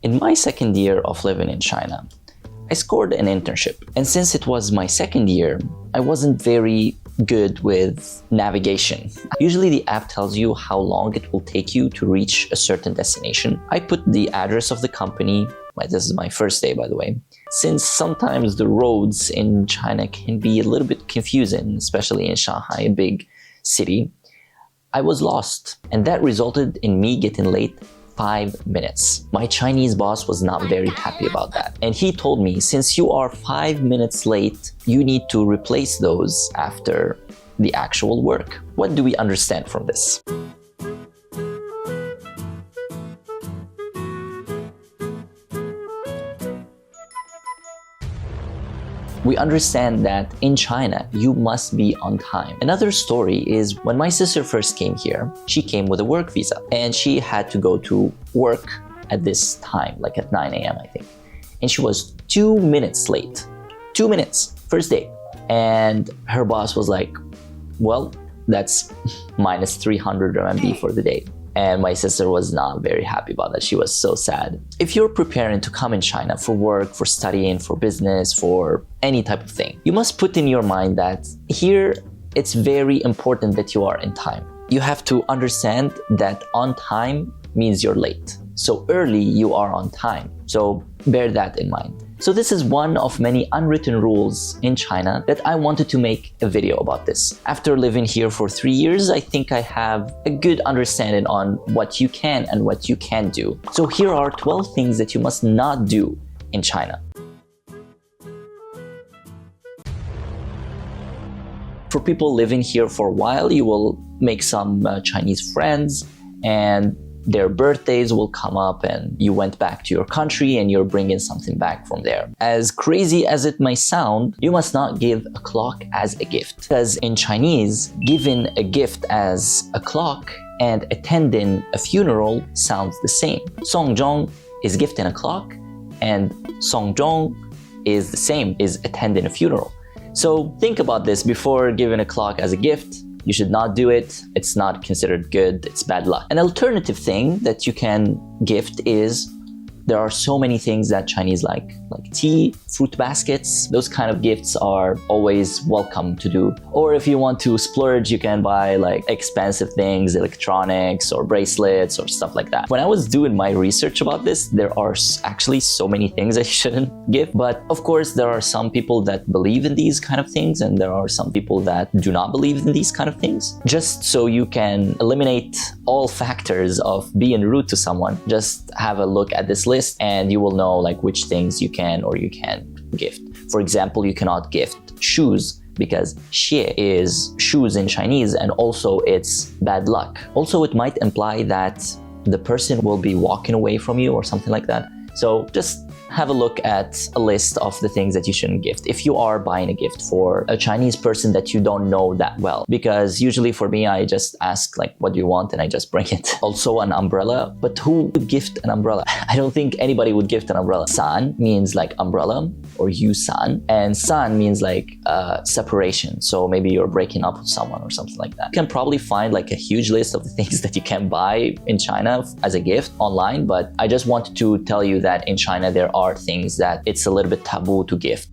In my second year of living in China, I scored an internship. And since it was my second year, I wasn't very good with navigation. Usually the app tells you how long it will take you to reach a certain destination. I put the address of the company. This is my first day, by the way. Since sometimes the roads in China can be a little bit confusing, especially in Shanghai, a big city, I was lost. And that resulted in me getting late 5 minutes. My Chinese boss was not very happy about that. And he told me, since you are 5 minutes late, you need to replace those after the actual work. What do we understand from this? We understand that in China, you must be on time. Another story is when my sister first came here, she came with a work visa and she had to go to work at this time, like at 9 a.m. I think. And she was 2 minutes late. 2 minutes, first day. And her boss was like, well, that's minus 300 RMB for the day. And my sister was not very happy about that. She was so sad. If you're preparing to come in China for work, for studying, for business, for any type of thing, you must put in your mind that here it's very important that you are in time. You have to understand that on time means you're late. So early, you are on time. So bear that in mind. So this is one of many unwritten rules in China that I wanted to make a video about this. After living here for 3 years, I think I have a good understanding on what you can and what you can't do. So here are 12 things that you must not do in China. For people living here for a while, you will make some Chinese friends and their birthdays will come up and you went back to your country and you're bringing something back from there. As crazy as it may sound, you must not give a clock as a gift. Because in Chinese, giving a gift as a clock and attending a funeral sounds the same. Songjong is gifting a clock and Songjong is the same, is attending a funeral. So think about this before giving a clock as a gift. You should not do it. It's not considered good. It's bad luck. An alternative thing that you can gift is there are so many things that Chinese like tea, fruit baskets. Those kind of gifts are always welcome to do. Or if you want to splurge, you can buy like expensive things, electronics or bracelets or stuff like that. When I was doing my research about this, there are actually so many things I shouldn't give. But of course, there are some people that believe in these kind of things and there are some people that do not believe in these kind of things. Just so you can eliminate all factors of being rude to someone, just have a look at this list and you will know like which things you can or you can't gift. For example, you cannot gift shoes because xie is shoes in Chinese and also it's bad luck. Also, it might imply that the person will be walking away from you or something like that. So just have a look at a list of the things that you shouldn't gift if you are buying a gift for a Chinese person that you don't know that well. Because usually for me, I just ask like, what do you want? And I just bring it. Also an umbrella, but who would gift an umbrella? I don't think anybody would gift an umbrella. San means like umbrella or you san, and san means like separation. So maybe you're breaking up with someone or something like that. You can probably find like a huge list of the things that you can buy in China as a gift online, but I just wanted to tell you that in China, there are things that it's a little bit taboo to gift.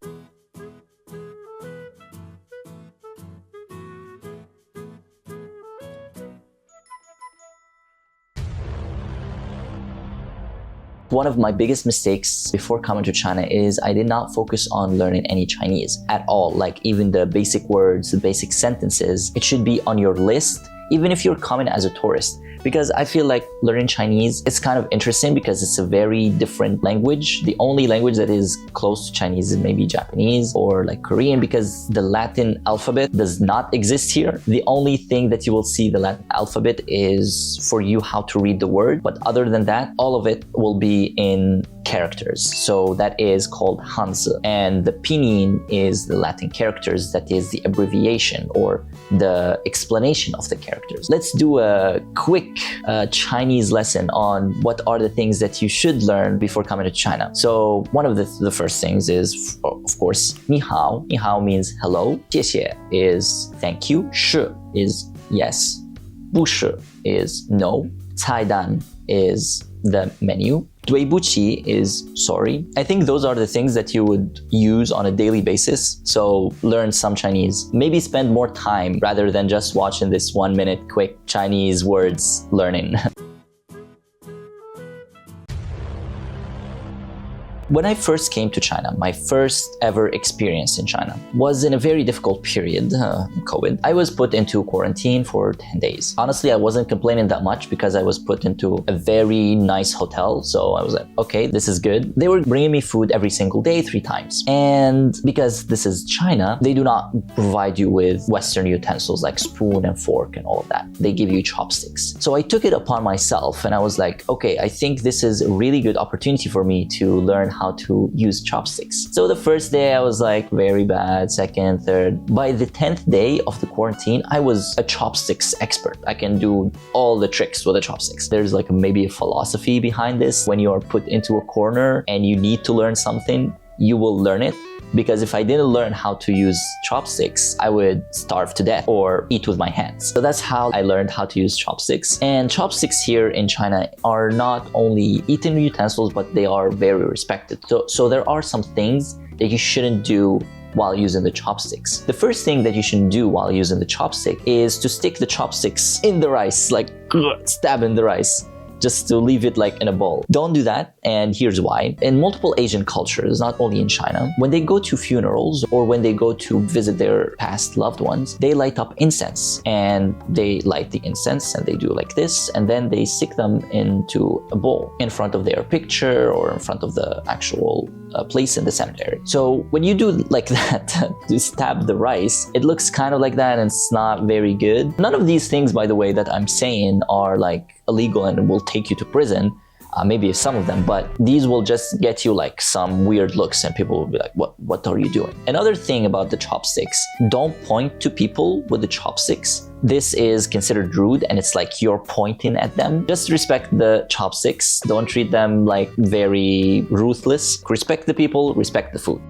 One of my biggest mistakes before coming to China is I did not focus on learning any Chinese at all. Like even the basic words, the basic sentences, it should be on your list, even if you're coming as a tourist. Because I feel like learning Chinese, it's kind of interesting because it's a very different language. The only language that is close to Chinese is maybe Japanese or like Korean, because the Latin alphabet does not exist here. The only thing that you will see the Latin alphabet is for you how to read the word. But other than that, all of it will be in characters. So that is called Hanzi. And the pinyin is the Latin characters, that is the abbreviation or the explanation of the characters. Let's do a quick Chinese lesson on what are the things that you should learn before coming to China. So one of the first things is, of course, ni hao. Ni hao means hello. 谢谢 is thank you. 是 is yes. 不是 is no. 菜单 is the menu. Dui is sorry. I think those are the things that you would use on a daily basis. So learn some Chinese. Maybe spend more time rather than just watching this 1 minute quick Chinese words learning. When I first came to China, my first ever experience in China was in a very difficult period, COVID. I was put into quarantine for 10 days. Honestly, I wasn't complaining that much because I was put into a very nice hotel. So I was like, okay, this is good. They were bringing me food every single day, 3 times. And because this is China, they do not provide you with Western utensils like spoon and fork and all of that. They give you chopsticks. So I took it upon myself and I was like, okay, I think this is a really good opportunity for me to learn how to use chopsticks. So the first day I was like very bad, second, third. By the 10th day of the quarantine, I was a chopsticks expert. I can do all the tricks with the chopsticks. There's like maybe a philosophy behind this. When you are put into a corner and you need to learn something, you will learn it. Because if I didn't learn how to use chopsticks, I would starve to death or eat with my hands. So that's how I learned how to use chopsticks. And chopsticks here in China are not only eating utensils, but they are very respected. So there are some things that you shouldn't do while using the chopsticks. The first thing that you shouldn't do while using the chopstick is to stick the chopsticks in the rice, like stab in the rice, just to leave it like in a bowl. Don't do that, and here's why. In multiple Asian cultures, not only in China, when they go to funerals or when they go to visit their past loved ones, they light up incense, and they light the incense and they do like this, and then they stick them into a bowl in front of their picture or in front of the actual place in the cemetery. So when you do like that to stab the rice, it looks kind of like that and it's not very good. None of these things, by the way, that I'm saying are like illegal and will take you to prison. Maybe some of them, but these will just get you like some weird looks and people will be like, what are you doing? Another thing about the chopsticks, don't point to people with the chopsticks. This is considered rude and it's like you're pointing at them. Just respect the chopsticks. Don't treat them like very ruthless. Respect the people, respect the food.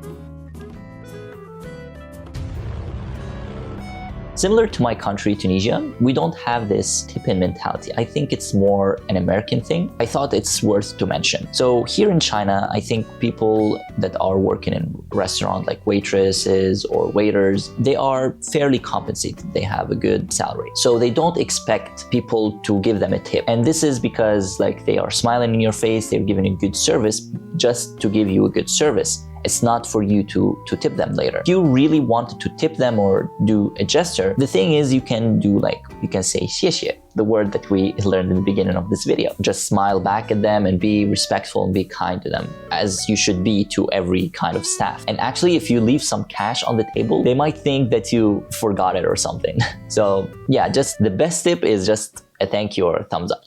Similar to my country, Tunisia, we don't have this tip-in mentality. I think it's more an American thing. I thought it's worth to mention. So here in China, I think people that are working in restaurants like waitresses or waiters, they are fairly compensated. They have a good salary. So they don't expect people to give them a tip. And this is because like they are smiling in your face, they're giving you good service just to give you a good service. It's not for you to tip them later. If you really wanted to tip them or do a gesture, the thing is you can do like, you can say 谢谢, the word that we learned in the beginning of this video. Just smile back at them and be respectful and be kind to them, as you should be to every kind of staff. And actually, if you leave some cash on the table, they might think that you forgot it or something. So yeah, just the best tip is just a thank you or a thumbs up.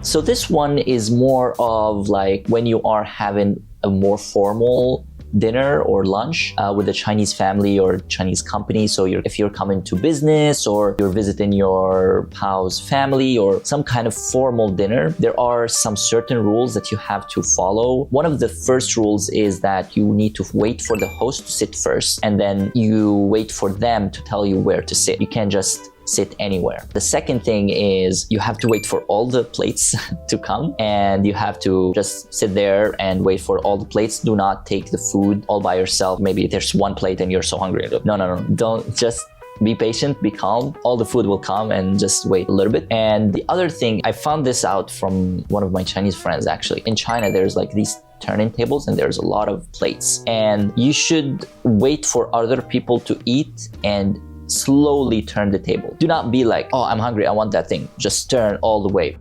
So this one is more of like when you are having a more formal dinner or lunch with a Chinese family or Chinese company. So if you're coming to business or you're visiting your pal's family or some kind of formal dinner, there are some certain rules that you have to follow. One of the first rules is that you need to wait for the host to sit first, and then you wait for them to tell you where to sit. You can't just sit anywhere. The second thing is you have to wait for all the plates to come, and you have to just sit there and wait for all the plates. Do not take the food all by yourself. Maybe there's one plate and you're so hungry. No. Don't, just be patient, be calm. All the food will come, and just wait a little bit. And the other thing, I found this out from one of my Chinese friends actually. In China, there's like these turning tables and there's a lot of plates, and you should wait for other people to eat and slowly turn the table. Do not be like, oh, I'm hungry, I want that thing. Just turn all the way.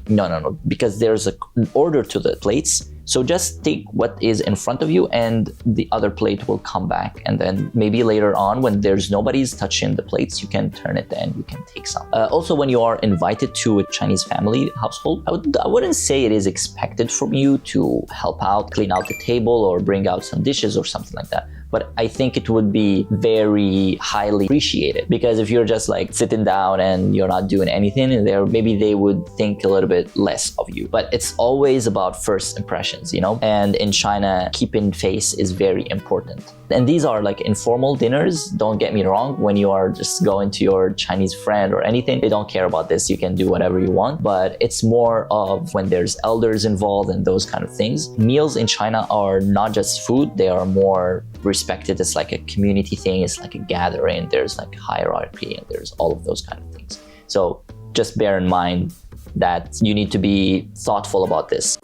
No, because there's an order to the plates. So just take what is in front of you and the other plate will come back. And then maybe later on when there's nobody's touching the plates, you can turn it and you can take some. Also, when you are invited to a Chinese family household, I wouldn't say it is expected from you to help out, clean out the table or bring out some dishes or something like that. but I think it would be very highly appreciated, because if you're just like sitting down and you're not doing anything there, maybe they would think a little bit less of you. But it's always about first impressions, you know? And in China, keeping face is very important. And these are like informal dinners, don't get me wrong. When you are just going to your Chinese friend or anything, they don't care about this. You can do whatever you want, but it's more of when there's elders involved and those kind of things. Meals in China are not just food, they are more respected. It's like a community thing, it's like a gathering, there's like hierarchy, and there's all of those kind of things. So just bear in mind that you need to be thoughtful about this.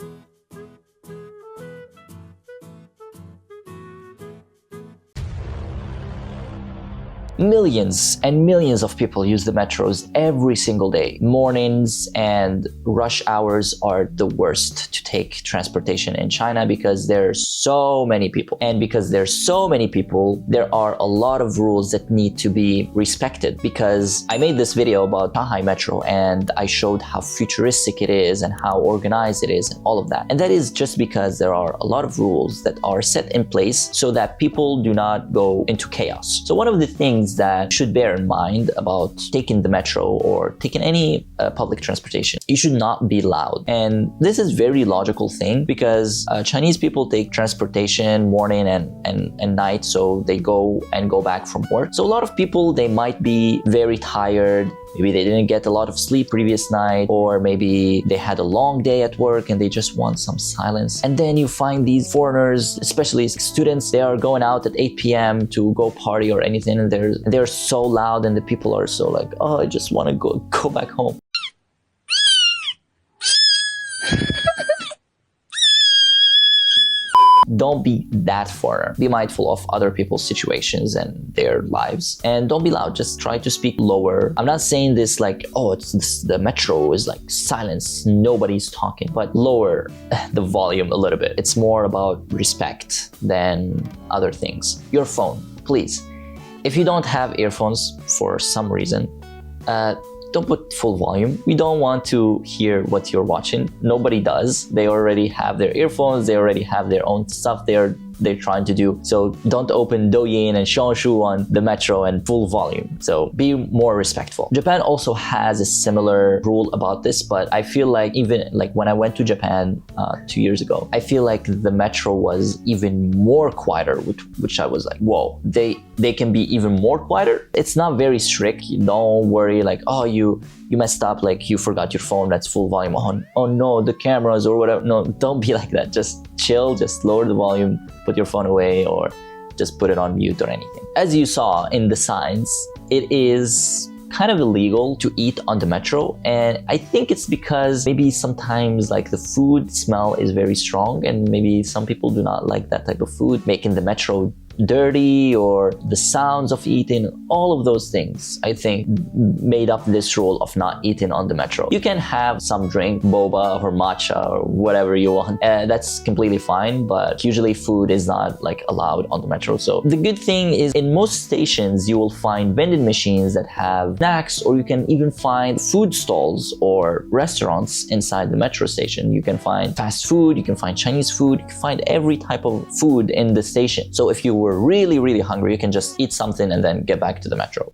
Millions and millions of people use the metros every single day. Mornings and rush hours are the worst to take transportation in China because there's so many people. And because there's so many people, there are a lot of rules that need to be respected. Because I made this video about Shanghai Metro and I showed how futuristic it is and how organized it is and all of that. And that is just because there are a lot of rules that are set in place so that people do not go into chaos. So one of the things that you should bear in mind about taking the metro or taking any public transportation, you should not be loud. And this is a very logical thing because Chinese people take transportation morning and night, so they go back from work. So a lot of people, they might be very tired. Maybe they didn't get a lot of sleep previous night, or maybe they had a long day at work and they just want some silence. And then you find these foreigners, especially students, they are going out at 8 p.m. to go party or anything, and they're so loud and the people are so like, oh, I just want to go back home. Don't be that foreigner. Be mindful of other people's situations and their lives. And don't be loud. Just try to speak lower. I'm not saying this like, oh, the metro is like silence, nobody's talking, but lower the volume a little bit. It's more about respect than other things. Your phone, please. If you don't have earphones for some reason, don't put full volume. We don't want to hear what you're watching. Nobody does. They already have their earphones. They already have their own stuff they're trying to do. So don't open Douyin and Xiaoshu on the metro and full volume. So be more respectful. Japan also has a similar rule about this, but I feel like even like when I went to Japan 2 years ago, I feel like the metro was even more quieter, which I was like, whoa, they can be even more quieter. It's not very strict. Don't worry like, oh, you messed up, like you forgot your phone, that's full volume on. Oh no, the cameras or whatever. No, don't be like that. Just chill, just lower the volume, put your phone away, or just put it on mute or anything. As you saw in the signs, it is kind of illegal to eat on the metro, and I think it's because maybe sometimes like the food smell is very strong and maybe some people do not like that type of food, making the metro dirty, or the sounds of eating. All of those things I think made up this rule of not eating on the metro. You can have some drink, boba or matcha or whatever you want, that's completely fine, but usually food is not like allowed on the metro. So the good thing is in most stations you will find vending machines that have snacks, or you can even find food stalls or restaurants inside the metro station. You can find fast food, you can find Chinese food, you can find every type of food in the station. So if you were really hungry, you can just eat something and then get back to the metro.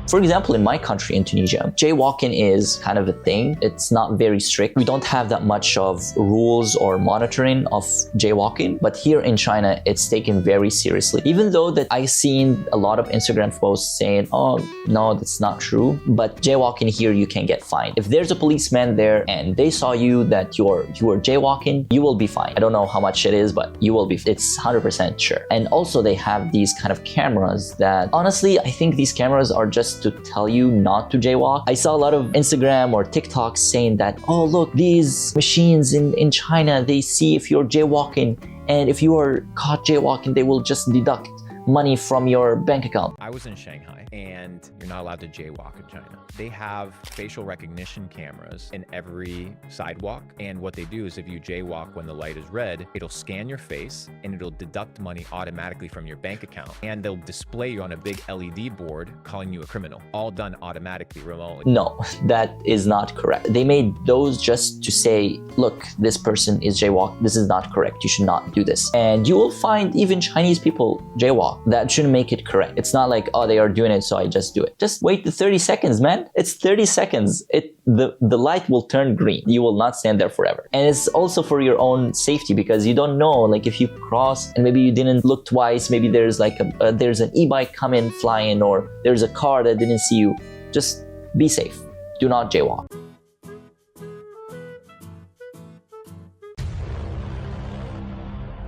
For example, in my country, in Tunisia, jaywalking is kind of a thing. It's not very strict. We don't have that much of rules or monitoring of jaywalking, but here in China, it's taken very seriously. Even though that I've seen a lot of Instagram posts saying, oh, no, that's not true, but jaywalking here, you can get fined. If there's a policeman there and they saw you that you are jaywalking, you will be fined. I don't know how much it is, but you will be, it's 100% sure. And also they have these kind of cameras that, honestly, I think these cameras are just to tell you not to jaywalk. I saw a lot of Instagram or TikToks saying that, oh look, these machines in China, they see if you're jaywalking, and if you are caught jaywalking, they will just deduct money from your bank account. I was in Shanghai, and you're not allowed to jaywalk in China. They have facial recognition cameras in every sidewalk, and what they do is if you jaywalk when the light is red, it'll scan your face and it'll deduct money automatically from your bank account, and they'll display you on a big LED board calling you a criminal, all done automatically remotely. No, that is not correct. They made those just to say, look, this person is jaywalk. This is not correct. You should not do this. And you will find even Chinese people jaywalk. That shouldn't make it correct. It's not like, oh, they are doing it, so I just do it. Just wait the 30 seconds, man. It's 30 seconds. The light will turn green. You will not stand there forever. And it's also for your own safety, because you don't know, like if you cross and maybe you didn't look twice, maybe there's like there's an e-bike coming flying, or there's a car that didn't see you. Just be safe. Do not jaywalk.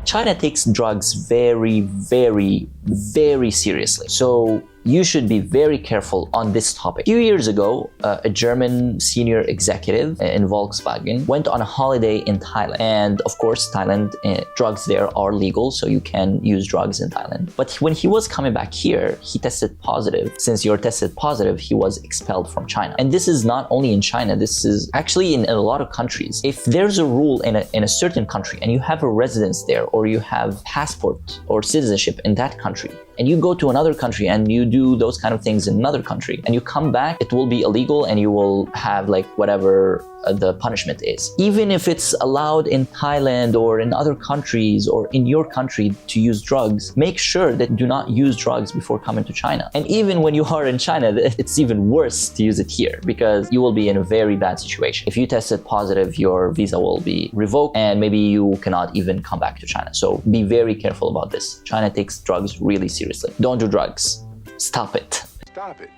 China takes drugs very, very, very seriously. So you should be very careful on this topic. A few years ago, a German senior executive in Volkswagen went on a holiday in Thailand. And of course, Thailand, drugs there are legal, so you can use drugs in Thailand. But when he was coming back here, he tested positive. Since you're tested positive, he was expelled from China. And this is not only in China, this is actually in a lot of countries. If there's a rule in a certain country and you have a residence there, or you have passport or citizenship in that country, and you go to another country and you do those kind of things in another country, and you come back, it will be illegal and you will have like whatever the punishment is. Even if it's allowed in Thailand or in other countries or in your country to use drugs, make sure that you do not use drugs before coming to China. And even when you are in China, it's even worse to use it here, because you will be in a very bad situation. If you tested positive, your visa will be revoked and maybe you cannot even come back to China. So be very careful about this. China takes drugs really seriously. Don't do drugs. Stop it. Stop it.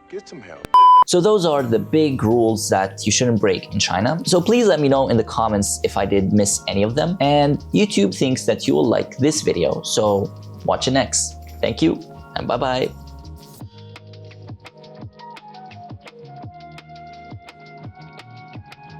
Get some help. So those are the big rules that you shouldn't break in China. So please let me know in the comments if I did miss any of them. And YouTube thinks that you will like this video, so watch it next. Thank you and bye-bye.